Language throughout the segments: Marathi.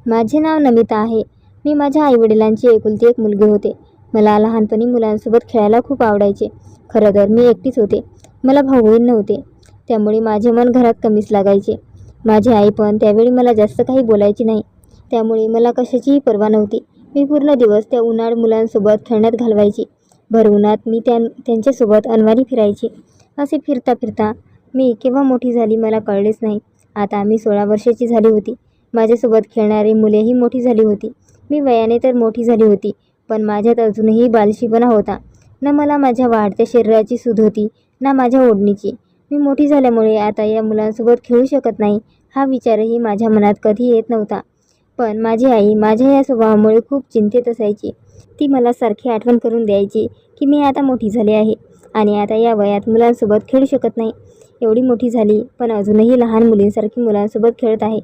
माझे नाव नमिता आहे. मी माझ्या आईवडिलांची एकुलती एक मुलगी होते. मला लहानपणी मुलांसोबत खेळायला खूप आवडायचे. खरं तर मी एकटीच होते. मला भाऊ-बहीण नव्हते. त्यामुळे माझे मन घरात कमीच लागायचे. माझी आई पण त्यावेळी मला जास्त काही बोलायची नाही. त्यामुळे मला कशाचीही पर्वा नव्हती. मी पूर्ण दिवस त्या उन्हाळ मुलांसोबत खेळण्यात घालवायची. भर उन्हात मी त्यांच्यासोबत अनवाणी फिरायचे. असे फिरता फिरता मी केव्हा मोठी झाली मला कळलेच नाही. आता मी 16 वर्षाची झाली होती. माझ्यासोबत खेळणारी मुलेही मोठी झाली होती. मी वयाने तर मोठी झाली होती, पण माझ्यात अजूनही बालशीपणा होता. न मला माझ्या वाढत्या शरीराची सूध होती, ना माझ्या ओढणीची. मी मोठी झाल्यामुळे आता या मुलांसोबत खेळू शकत नाही, हा विचारही माझ्या मनात कधी येत नव्हता. पण माझी आई माझ्या या स्वभावामुळे खूप चिंतेत असायची. ती मला सारखी आठवण करून द्यायची की मी आता मोठी झाली आहे आणि आता या वयात मुलांसोबत खेळू शकत नाही. एवढी मोठी झाली, पण अजूनही लहान मुलींसारखी मुलांसोबत खेळत आहे.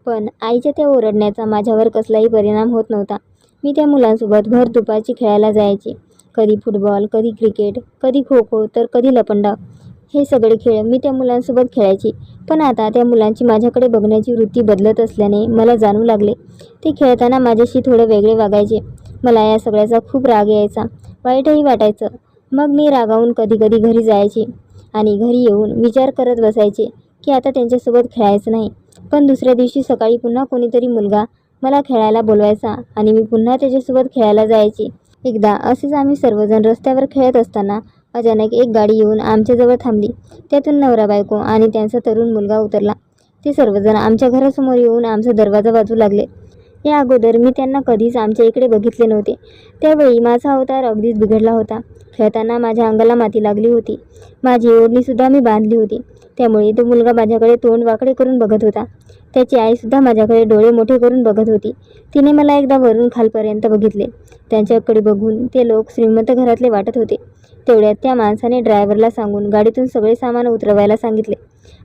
पण आईच्या त्या ओरडण्याचा माझ्यावर कसलाही परिणाम होत नव्हता. मी त्या मुलांसोबत भर दुपारची खेळायला जायचे. कधी फुटबॉल, कधी क्रिकेट, कधी खो खो, तर कधी लपंडाव. हे सगळे खेळ मी त्या मुलांसोबत खेळायची. पण आता त्या मुलांची माझ्याकडे बघण्याची वृत्ती बदलत असल्याने मला जाणवू लागले, ते खेळताना माझ्याशी थोडे वेगळे वागायचे. मला या सगळ्याचा खूप राग यायचा, वाईटही वाटायचं. मग मी रागावून कधी कधी घरी जायचे आणि घरी येऊन विचार करत बसायचे की आता त्यांच्यासोबत खेळायचं नाही. पण दुसऱ्या दिवशी सकाळी पुन्हा कोणीतरी मुलगा मला खेळायला बोलवायचा आणि मी पुन्हा त्याच्यासोबत खेळायला जायचे. एकदा असेच आम्ही सर्वजण रस्त्यावर खेळत असताना अचानक एक गाडी येऊन आमच्याजवळ थांबली. त्यातून नवरा बायको आणि त्यांचा तरुण मुलगा उतरला. ते सर्वजण आमच्या घरासमोर येऊन आमचा दरवाजा वाजवू लागले. या अगोदर मी त्यांना कधीच आमच्या इकडे बघितले नव्हते. त्यावेळी माझा अवतार अगदीच बिघडला होता. खेळताना माझ्या अंगाला माती लागली होती. माझी ओढणीसुद्धा मी बांधली होती. त्यामुळे तो मुलगा माझ्याकडे तोंड वाकडे करून बघत होता. त्याची आईसुद्धा माझ्याकडे डोळे मोठे करून बघत होती. तिने मला एकदा वरून खालपर्यंत बघितले. त्यांच्याकडे बघून ते लोक श्रीमंत घरातले वाटत होते. तेवढ्यात त्या माणसाने ड्रायव्हरला सांगून गाडीतून सगळे सामान उतरवायला सांगितले.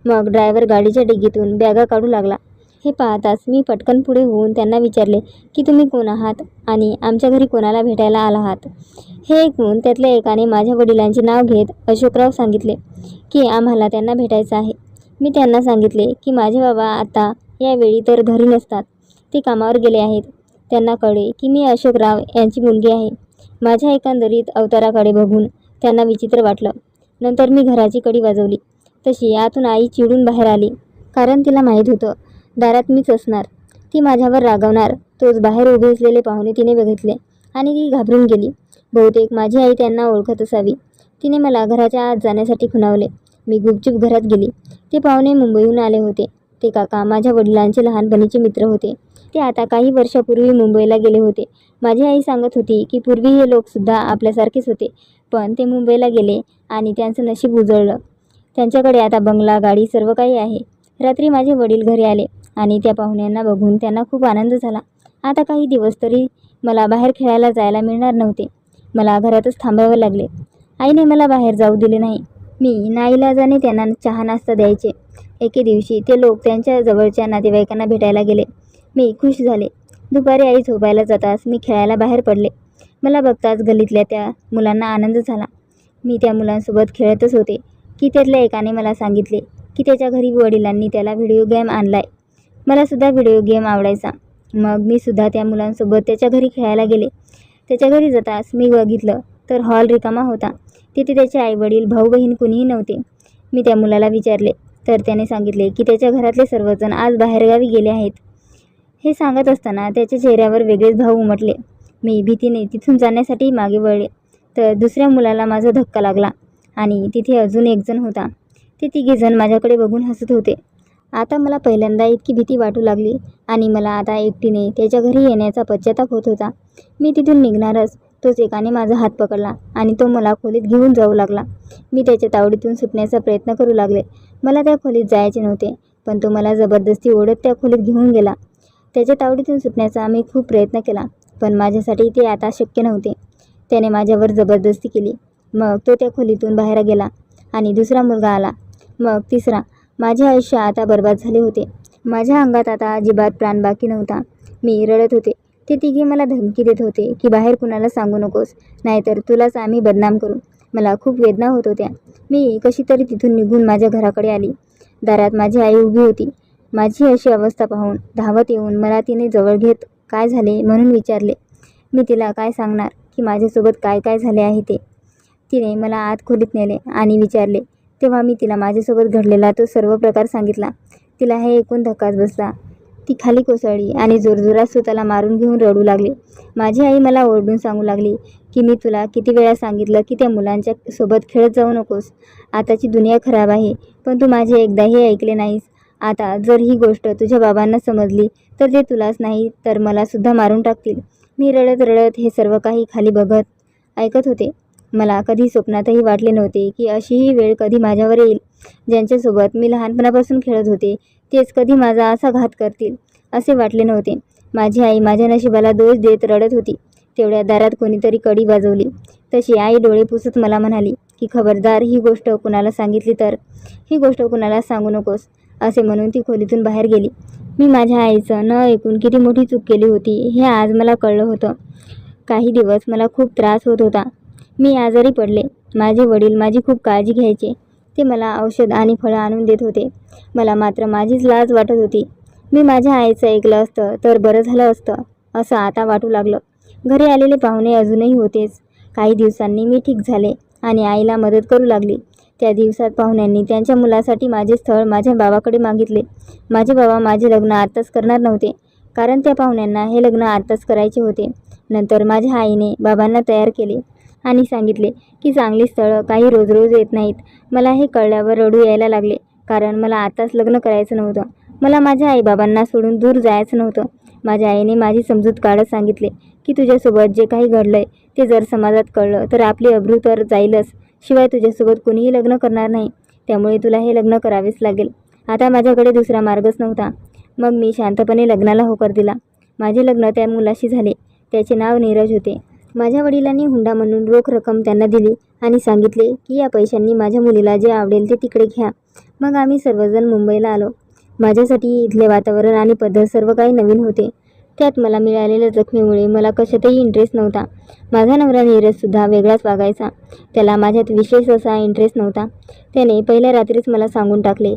मग ड्रायव्हर गाडीच्या डिग्गीतून बॅगा काढू लागला. हे पाहताच मी पटकन पुढे होऊन त्यांना विचारले की तुम्ही कोण आहात आणि आमच्या घरी कोणाला भेटायला आला आहात. हे ऐकून त्यातल्या एकाने माझ्या वडिलांचे नाव घेत अशोकराव सांगितले की आम्हाला त्यांना भेटायचं आहे. मी त्यांना सांगितले की माझे बाबा आता यावेळी तर घरी नसतात, ते कामावर गेले आहेत. त्यांना कळले की मी अशोकराव यांची मुलगी आहे. माझ्या एकंदरीत अवताराकडे बघून त्यांना विचित्र वाटलं. नंतर मी घराची कडी वाजवली. तशी आतून आई चिडून बाहेर आली, कारण तिला माहीत होतं दारात मीच असणार. ती माझ्यावर रागावणार. तोच बाहेर उभे असलेले पाहुणे तिने बघितले आणि ती घाबरून गेली. बहुतेक माझी आई त्यांना ओळखत असावी. तिने मला घराच्या आत जाण्यासाठी खुणावले. मी गुपचूप घरात गेली. ते पाहुणे मुंबईहून आले होते. ते काका माझ्या वडिलांचे लहानपणीचे मित्र होते. ते आता काही वर्षापूर्वी मुंबईला गेले होते. माझी आई सांगत होती की पूर्वी हे लोकसुद्धा आपल्यासारखेच होते, पण ते मुंबईला गेले आणि त्यांचं नशीब उजळलं. त्यांच्याकडे आता बंगला, गाडी सर्व काही आहे. रात्री माझे वडील घरी आले आणि त्या पाहुण्यांना बघून त्यांना खूप आनंद झाला. आता काही दिवस तरी मला बाहेर खेळायला जायला मिळणार नव्हते. मला घरातच थांबावे लागले. आईने मला बाहेर जाऊ दिले नाही. मी नाईलाजाने त्यांना चहा नाश्ता द्यायचे. एके दिवशी ते लोक त्यांच्या जवळच्या नातेवाईकांना भेटायला गेले. मी खुश झाले. दुपारी आई झोपायला जाताच मी खेळायला बाहेर पडले. मला बघताच गल्लीतल्या त्या मुलांना आनंद झाला. मी त्या मुलांसोबत खेळतच होते की त्यातल्या एकाने मला सांगितले की त्याच्या घरी वडिलांनी त्याला व्हिडिओ गेम आणलाय. मलासुद्धा व्हिडिओ गेम आवडायचा. मग मी सुद्धा त्या मुलांसोबत त्याच्या घरी खेळायला गेले. त्याच्या घरी जाताच मी बघितलं तर हॉल रिकामा होता. तिथे त्याचे आईवडील, भाऊ बहीण कुणीही नव्हते. मी त्या मुलाला विचारले तर त्याने सांगितले की त्याच्या घरातले सर्वजण आज बाहेरगावी गेले आहेत. हे सांगत असताना त्याच्या चेहऱ्यावर वेगळेच भाव उमटले. मी भीतीने तिथून जाण्यासाठी मागे वळले तर दुसऱ्या मुलाला माझा धक्का लागला आणि तिथे अजून एक जण होता. ते तिघेजण माझ्याकडे बघून हसत होते. आता मला पहिल्यांदा इतकी भीती वाटू लागली आणि मला आता एकटीने त्याच्या घरी येण्याचा पश्चाताप होत होता. मी तिथून निघणारच तोच एकाने माझा हात पकडला आणि तो मला खोलीत घेऊन जाऊ लागला. मी त्याच्या तावडीतून सुटण्याचा प्रयत्न करू लागले. मला त्या खोलीत जायचे नव्हते, पण तो मला जबरदस्ती ओढत त्या खोलीत घेऊन गेला. त्याच्या तावडीतून सुटण्याचा मी खूप प्रयत्न केला, पण माझ्यासाठी ते आता शक्य नव्हते. त्याने माझ्यावर जबरदस्ती केली. मग तो त्या खोलीतून बाहेर गेला आणि दुसरा मुलगा आला. मग तिसरा. माझे आयुष्य आता बर्बाद झाले होते. माझ्या अंगात आता अजिबात प्राण बाकी नव्हता. मी रडत होते. ते तिघे मला धमकी देत होते की बाहेर कुणाला सांगू नकोस, नाहीतर तुलाच आम्ही बदनाम करू. मला खूप वेदना होत होत्या. मी कशी तरी तिथून निघून माझ्या घराकडे आली. दारात माझी आई उभी होती. माझी अशी अवस्था पाहून धावत येऊन मला तिने जवळ घेत काय झाले म्हणून विचारले. मी तिला काय सांगणार की माझ्यासोबत काय काय झाले आहे ते. तिने मला आत खोलीत नेले आणि विचारले. तेव्हा मी तिला माझ्यासोबत घडलेला तो सर्व प्रकार सांगितला. तिला हे ऐकून धक्काच बसला. ती खाली कोसळली आणि जोरजोरात स्वतःला मारून घेऊन रडू लागली. माझी आई मला ओरडून सांगू लागली की मी तुला किती वेळा सांगितलं की त्या मुलांच्या सोबत खेळत जाऊ नकोस. आताची दुनिया खराब आहे, पण तू माझे एकदाही ऐकले नाहीस. आता जर ही गोष्ट तुझ्या बाबांना समजली तर ते तुलाच नाही तर मला सुद्धा मारून टाकतील. मी रडत रडत हे सर्व काही खाली बघत ऐकत होते. मला कधी स्वप्नातही वाटले नव्हते की अशीही वेळ कधी माझ्यावर येईल. ज्यांच्यासोबत मी लहानपणापासून खेळत होते तेच कधी माझा असा घात करतील असे वाटले नव्हते. माझी आई माझ्या नशिबाला दोष देत रडत होती. तेवढ्या दारात कोणीतरी कडी वाजवली. तशी आई डोळे पुसत मला म्हणाली की खबरदार ही गोष्ट कुणाला सांगितली तर, ही गोष्ट कुणाला सांगू नकोस असे म्हणून ती खोलीतून बाहेर गेली. मी माझ्या आईचं न ऐकून किती मोठी चूक केली होती हे आज मला कळलं होतं. काही दिवस मला खूप त्रास होत होता. मी आजारी पडले. माझे वडील माझी खूप काळजी घ्यायचे. ते मला औषध आणि फळं आणून देत होते. मला मात्र माझीच लाज वाटत होती. मी माझ्या आईचं ऐकलं असतं तर बरं झालं असतं असं आता वाटू लागलं. घरी आलेले पाहुणे अजूनही होतेच. काही दिवसांनी मी ठीक झाले आणि आईला मदत करू लागली. त्या दिवसात पाहुण्यांनी त्यांच्या मुलासाठी माझे स्थळ माझ्या बाबाकडे मागितले. माझे बाबा माझे लग्न आत्ताच करणार नव्हते, कारण त्या पाहुण्यांना हे लग्न आत्ताच करायचे होते. नंतर माझ्या आईने बाबांना तयार केले आणि सांगितले की चांगली स्थळं काही रोज रोज येत नाहीत. मला हे कळल्यावर रडू यायला लागले, कारण मला आताच लग्न करायचं नव्हतं. मला माझ्या आईबाबांना सोडून दूर जायचं नव्हतं. माझ्या आईने माझी समजूत काढत सांगितले की तुझ्यासोबत जे काही घडलंय ते जर समाजात कळलं तर आपली अब्रू तर जाईलच, शिवाय तुझ्यासोबत कोणीही लग्न करणार नाही. त्यामुळे तुला हे लग्न करावेच लागेल. आता माझ्याकडे दुसरा मार्गच नव्हता. मग मी शांतपणे लग्नाला होकार दिला. माझे लग्न त्या मुलाशी झाले. त्याचे नाव नीरज होते. माझ्या वडिलांनी हुंडा म्हणून रोख रक्कम त्यांना दिली आणि सांगितले की या पैशांनी माझ्या मुलीला जे आवडेल ते तिकडे घ्या. मग आम्ही सर्वजण मुंबईला आलो. माझ्यासाठी इथले वातावरण आणि पद्धत सर्व काही नवीन होते. त्यात मला मिळालेल्या जखमेमुळे मला कशातही इंटरेस्ट नव्हता. माझा नवरा नीरजसुद्धा वेगळाच वागायचा. त्याला माझ्यात विशेष असा इंटरेस्ट नव्हता. त्याने पहिल्या रात्रीच मला सांगून टाकले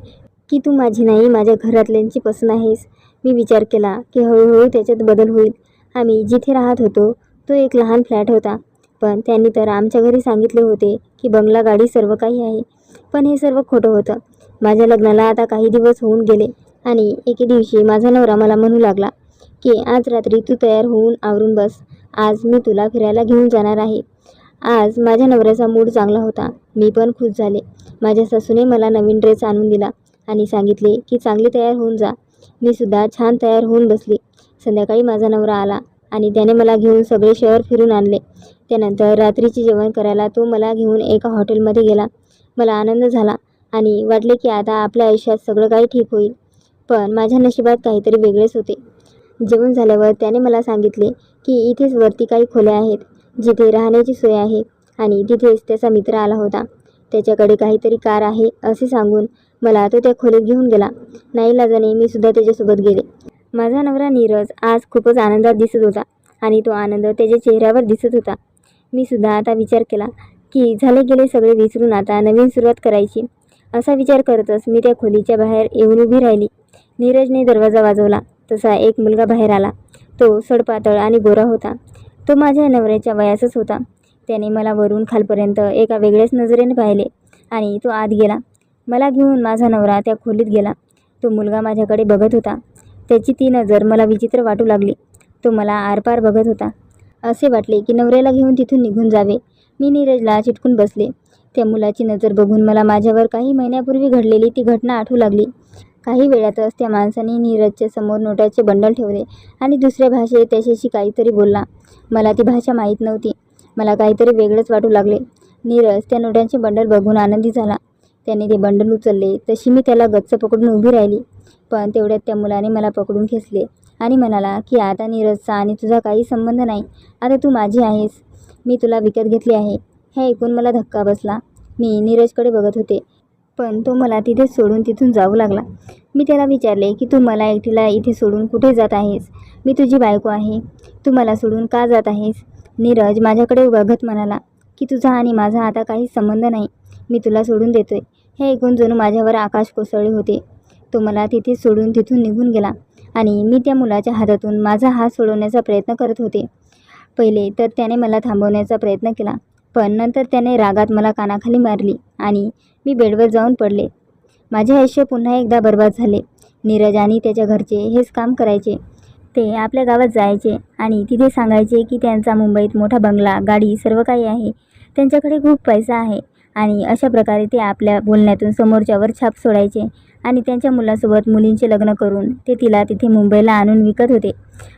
की तू माझी नाही, माझ्या घरातल्यांची पसंत आहेस. मी विचार केला की हळूहळू त्याच्यात बदल होईल. आम्ही जिथे राहत होतो तो एक लहान फ्लॅट होता, पण त्यांनी तर आमच्या घरी सांगितले होते की बंगला, गाडी सर्व काही आहे. पण हे सर्व खोटं होतं. माझ्या लग्नाला आता काही दिवस होऊन गेले आणि एके दिवशी माझा नवरा मला म्हणू लागला की आज रात्री तू तयार होऊन आवरून बस. आज मी तुला फिरायला घेऊन जाणार आहे. आज माझ्या नवऱ्याचा मूड चांगला होता. मी पण खुश झाले. माझ्या सासूने मला नवीन ड्रेस आणून दिला आणि सांगितले की चांगली तयार होऊन जा. मी सुद्धा छान तयार होऊन बसली. संध्याकाळी माझा नवरा आला आणि त्याने मला घेऊन सगळे शहर फिरून आणले. त्यानंतर रात्रीचे जेवण करायला तो मला घेऊन एका हॉटेलमध्ये गेला. मला आनंद झाला आणि वाटले की आता आपल्या आयुष्यात सगळं काही ठीक होईल. पण माझ्या नशिबात काहीतरी वेगळेच होते. जेवण झाल्यावर त्याने मला सांगितले की इथेच वरती काही खोल्या आहेत जिथे राहण्याची सोय आहे आणि तिथेच त्याचा मित्र आला होता. त्याच्याकडे काहीतरी कार आहे असे सांगून मला तो त्या खोलीत घेऊन गेला. नाईलाजाने मी सुद्धा त्याच्यासोबत गेले. माझा नवरा नीरज आज खूपच आनंदात दिसत होता आणि तो आनंद त्याच्या चेहऱ्यावर दिसत होता. मी सुद्धा आता विचार केला की झाले गेले सगळे विसरून आता नवीन सुरुवात करायची. असा विचार करतच मी त्या खोलीच्या बाहेर येऊन उभी राहिली. नीरजने दरवाजा वाजवला तसा एक मुलगा बाहेर आला. तो सडपातळ आणि गोरा होता. तो माझ्या नवऱ्याच्या वयाचाच होता. त्याने मला वरून खालपर्यंत एका वेगळ्याच नजरेने पाहिले आणि तो आत गेला. मला घेऊन माझा नवरा त्या खोलीत गेला. तो मुलगा माझ्याकडे बघत होता. त्याची ती नजर मला विचित्र वाटू लागली. तो मला आरपार बघत होता. असे वाटले की नवऱ्याला घेऊन तिथून निघून जावे. मी नीरजला चिटकून बसले. त्या मुलाची नजर बघून मला माझ्यावर काही महिन्यापूर्वी घडलेली ती घटना आठवू लागली. काही वेळातच त्या माणसाने नीरजच्या समोर नोटाचे बंडल ठेवले आणि दुसऱ्या भाषेत त्याच्याशी काहीतरी बोलला. मला ती भाषा माहीत नव्हती. मला काहीतरी वेगळंच वाटू लागले. नीरज त्या नोटांचे बंडल बघून आनंदी झाला. त्याने ते बंडल उचलले तशी मी त्याला गच्च पकडून उभी राहिली. पण तेवढ्यात त्या मुलाने मला पकडून खेचले आणि म्हणाला की आता नीरजचा आणि तुझा काही संबंध नाही. आता तू माझी आहेस. मी तुला विकत घेतली आहे. हे ऐकून मला धक्का बसला. मी नीरजकडे बघत होते, पण तो मला तिथेच सोडून तिथून जाऊ लागला. मी त्याला विचारले की तू मला एकटीला इथे सोडून कुठे जात आहेस? मी तुझी बायको आहे. तू मला सोडून का जात आहेस? नीरज माझ्याकडे बघत म्हणाला की तुझा आणि माझा आता काही संबंध नाही. मी तुला सोडून देतोय. हे ऐकून जणू माझ्यावर आकाश कोसळले होते. तो मला तिथे सोडून तिथून निघून गेला आणि मी त्या मुलाच्या हातातून माझा हात सोडवण्याचा प्रयत्न करत होते. पहिले तर त्याने मला थांबवण्याचा प्रयत्न केला, पण नंतर त्याने रागात मला कानाखाली मारली आणि मी बेडवर जाऊन पडले. माझे आयुष्य पुन्हा एकदा बर्बाद झाले. नीरज आणि त्याच्या घरचे हेच काम करायचे. ते आपल्या गावात जायचे आणि तिथे सांगायचे की त्यांचा मुंबईत मोठा बंगला, गाडी सर्व काही आहे, त्यांच्याकडे खूप पैसा आहे आणि अशा प्रकारे ते आपल्या बोलण्यातून समोरच्यावर छाप सोडायचे आणि त्यांच्या मुलासोबत मुलींचे लग्न करून ते तिला तिथे मुंबईला आणून विकत होते.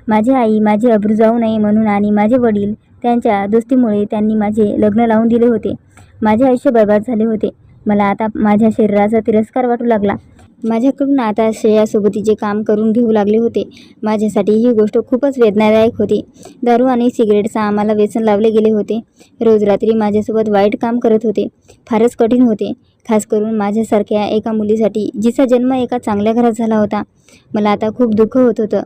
माझी आई माझी अब्रू जाऊ नये म्हणून आणि माझे वडील त्यांच्या दोस्तीमुळे त्यांनी माझे लग्न लावून दिले होते. माझे आयुष्य बर्बाद झाले होते. मला आता माझ्या शरीराचा तिरस्कार वाटू लागला. माझ्याकडून आता श्रेयासोबतीचे काम करून घेऊ लागले होते. माझ्यासाठी ही गोष्ट खूपच वेदनादायक होती. दारू आणि सिगरेटचा आम्हाला व्यसन लावले गेले होते. रोज रात्री माझ्यासोबत वाईट काम करत होते. फारच कठीण होते, खास करून माझ्यासारख्या एका मुलीसाठी जिचा जन्म एका चांगल्या घरात झाला होता. मला आता खूप दुःख होत होतं.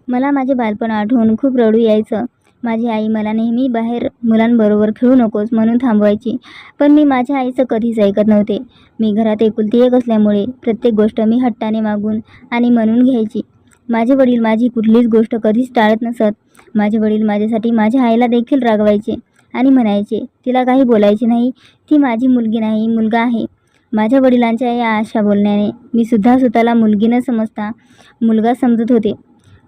मला माझे बालपण आठवून खूप रडू यायचं. माझी आई मला नेहमी बाहेर मुलांबरोबर खेळू नकोस म्हणून थांबवायची, पण मी माझ्या आईचं कधीच ऐकत नव्हते. मी घरात एकुलती एक असल्यामुळे प्रत्येक गोष्ट मी हट्टाने मागून आणि म्हणून घ्यायची. माझे वडील माझी कुठलीच गोष्ट कधीच टाळत नसत. माझे वडील माझ्यासाठी माझ्या आईला देखील रागवायचे आणि म्हणायचे, तिला काही बोलायचे नाही, ती माझी मुलगी नाही, मुलगा आहे. माझ्या वडिलांच्या या अशा बोलण्याने मी सुद्धा स्वतःला मुलगी न समजता मुलगा समजत होते.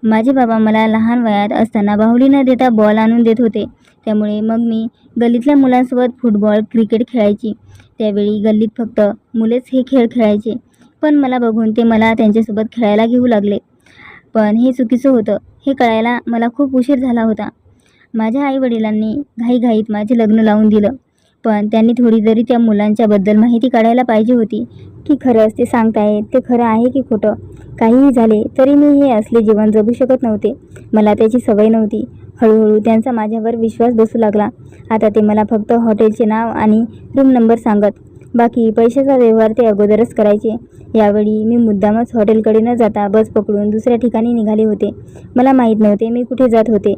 माझे बाबा मला लहान वयात असताना बाहुली न देता बॉल आणून देत होते. त्यामुळे मग मी गल्लीतल्या मुलांसोबत फुटबॉल, क्रिकेट खेळायची. त्यावेळी गल्लीत फक्त मुलेच हे खेळ खेळायचे, पण मला बघून ते मला त्यांच्यासोबत खेळायला घेऊ लागले. पण हे चुकीचं होतं हे कळायला मला खूप उशीर झाला होता. माझ्या आईवडिलांनी घाईघाईत माझे लग्न लावून दिलं, पण त्यांनी थोडी तरी त्या मुलांच्याबद्दल माहिती काढायला पाहिजे होती की खरंच ते सांगतायत ते खरं आहे की खोटं. काहीही झाले तरी मी हे असले जीवन जगू शकत नव्हते. मला त्याची सवय नव्हती. हळूहळू त्यांचा माझ्यावर विश्वास बसू लागला. आता ते मला फक्त हॉटेलचे नाव आणि रूम नंबर सांगत. बाकी पैशाचा व्यवहार ते अगोदरच करायचे. यावेळी मी मुद्दामच हॉटेलकडे न जाता बस पकडून दुसऱ्या ठिकाणी निघाले होते. मला माहीत नव्हते मी कुठे जात होते,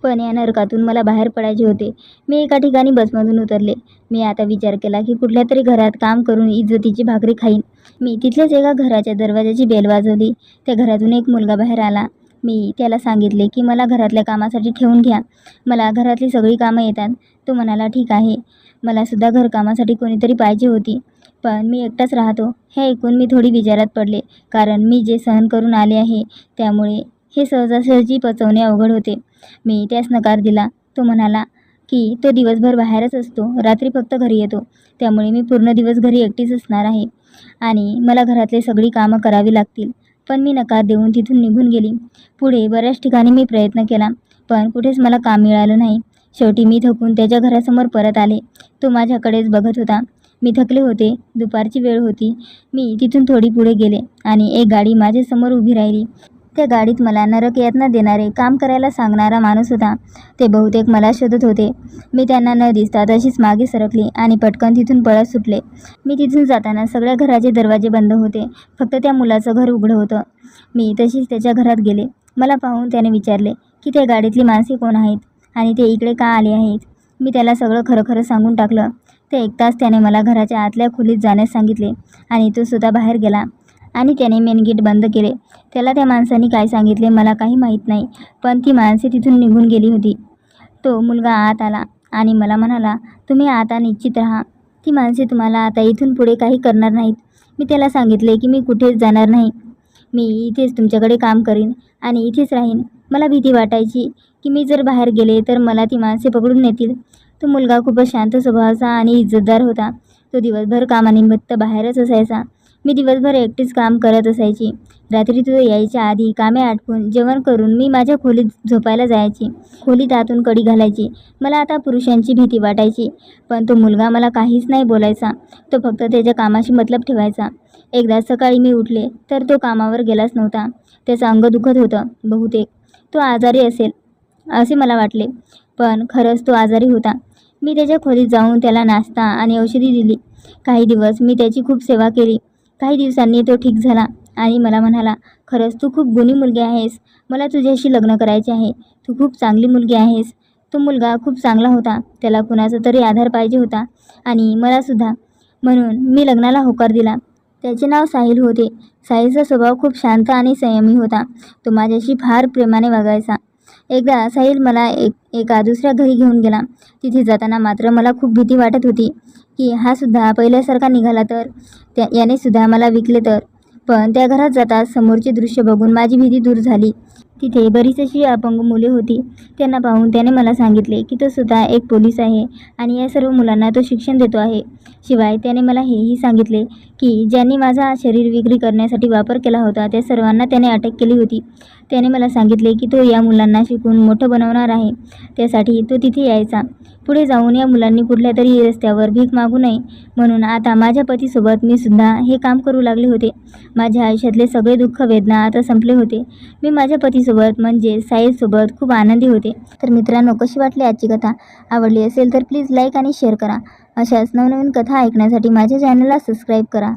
पण या नरकातून मला बाहेर पडायचे होते. मी एका ठिकाणी बसमधून उतरले. मी आता विचार केला की कुठल्या तरी घरात काम करून इज्जतीची भाकरी खाईन. मी तिथल्याच एका घराच्या दरवाजाची बेल वाजवली. त्या घरातून एक मुलगा बाहेर आला. मी त्याला सांगितले की मला घरातल्या कामासाठी ठेवून घ्या, मला घरातली सगळी कामं येतात. तो म्हणाला, ठीक आहे. मलासुद्धा घरकामासाठी कोणीतरी पाहिजे होती, पण मी एकटाच राहतो. हे ऐकून मी थोडी विचारात पडले, कारण मी जे सहन करून आले आहे त्यामुळे हे सहजासहजी पचवणे अवघड होते. मी त्यास नकार दिला. तो म्हणाला की तो दिवसभर बाहेरच असतो, रात्री फक्त घरी येतो, त्यामुळे मी पूर्ण दिवस घरी एकटीच असणार आहे आणि मला घरातली सगळी कामं करावी लागतील. पण मी नकार देऊन तिथून निघून गेली. पुढे बऱ्याच ठिकाणी मी प्रयत्न केला, पण कुठेच मला काम मिळालं नाही. शेवटी मी थकून त्याच्या घरासमोर परत आले. तो माझ्याकडेच बघत होता. मी थकले होते. दुपारची वेळ होती. मी तिथून थोडी पुढे गेले आणि एक गाडी माझ्यासमोर उभी राहिली. त्या गाडीत मला नरक यातना देणारे, काम करायला सांगणारा माणूस होता. ते बहुतेक मला शोधत होते. मी त्यांना न दिसता तशीच मागे सरकली आणि पटकन तिथून पळत सुटले. मी तिथून जाताना सगळ्या घराचे दरवाजे बंद होते. फक्त त्या मुलाचं घर उघडं होतं. मी तशीच त्याच्या घरात गेले. मला पाहून त्याने विचारले की त्या गाडीतली माणसे कोण आहेत आणि ते इकडे का आले आहेत. मी त्याला सगळं खरं खरं सांगून टाकलं. ते ऐकताच त्याने मला घराच्या आतल्या खोलीत जाण्यास सांगितले आणि तो सुद्धा बाहेर गेला आणि त्याने मेन गेट बंद केले. त्याला त्या माणसांनी काय सांगितले मला काही माहीत नाही, पण ती माणसे तिथून निघून गेली होती. तो मुलगा आत आला आणि मला म्हणाला, तुम्ही आता निश्चित राहा, ती माणसे तुम्हाला आता इथून पुढे काही करणार नाहीत. मी त्याला सांगितले की मी कुठेच जाणार नाही, मी इथेच तुमच्याकडे काम करीन आणि इथेच राहीन. मला भीती वाटायची की मी जर बाहेर गेले तर मला ती माणसे पकडून नेतील. तो मुलगा खूपच शांत स्वभावाचा आणि इज्जतदार होता. तो दिवसभर कामानिमित्त बाहेरच असायचा. मी दिवसभर एकटीच काम करत असायची. रात्री तो यायच्या आधी कामे आटपून जेवण करून मी माझ्या खोलीत झोपायला जायची. खोलीत आतून कडी घालायची. मला आता पुरुषांची भीती वाटायची, पण तो मुलगा मला काहीच नाही बोलायचा. तो फक्त त्याच्या कामाशी मतलब ठेवायचा. एकदा सकाळी मी उठले तर तो कामावर गेलाच नव्हता. त्याचं अंग दुखत होतं. बहुतेक तो आजारी असेल असे मला वाटले, पण खरंच तो आजारी होता. मी त्याच्या खोलीत जाऊन त्याला नाश्ता आणि औषधी दिली. काही दिवस मी त्याची खूप सेवा केली. काही दिवसांनी तो ठीक झाला आणि मला म्हणाला, खरंच तू खूप गुणी मुलगी आहेस, मला तुझ्याशी लग्न करायचे आहे, तू खूप चांगली मुलगी आहेस. तो मुलगा खूप चांगला होता. त्याला कुणाचा तरी आधार पाहिजे होता आणि मलासुद्धा, म्हणून मी लग्नाला होकार दिला. त्याचे नाव साहिल होते. साहिलचा स्वभाव खूप शांत आणि संयमी होता. तो माझ्याशी फार प्रेमाने वागायचा. एकदा साहिल मला एका दुसऱ्या घरी घेऊन गेला. तिथे जाताना मात्र मला खूप भीती वाटत होती की हा सुद्धा पहिल्यासारखा निघाला तर, याने सुद्धा मला विकले तर. पण त्या घरात जाताच समोरचे दृश्य बघून माझी भीती दूर झाली. तिथे बरीच अशी अपंग मुले होती. त्यांना पाहून त्याने मला सांगितले की तो सुद्धा एक पोलीस आहे आणि या सर्व मुलांना तो शिक्षण देतो आहे. शिवाय त्याने मला हेही सांगितले की ज्यांनी माझा शरीर विक्री करण्यासाठी वापर केला होता त्या सर्वांना त्याने अटक केली होती. त्याने मला सांगितले की तो या मुलांना शिकून मोठं बनवणार आहे. त्यासाठी तो तिथे यायचा. पुढे जाऊन या मुलांनी कुठल्या तरी रस्त्यावर भीक मागू नये म्हणून आता माझ्या पतीसोबत मी सुद्धा हे काम करू लागले होते. माझ्या आयुष्यातले सगळे दुःख वेदना आता संपले होते. मी माझ्या पतीसोबत म्हणजे साहिलसोबत खूप आनंदी होते. तर मित्रांनो, कशी वाटली आजची कथा? आवडली असेल तर प्लीज लाईक आणि शेअर करा. अशाच नवनवीन कथा ऐकण्यासाठी माझ्या चॅनलला सबस्क्राईब करा.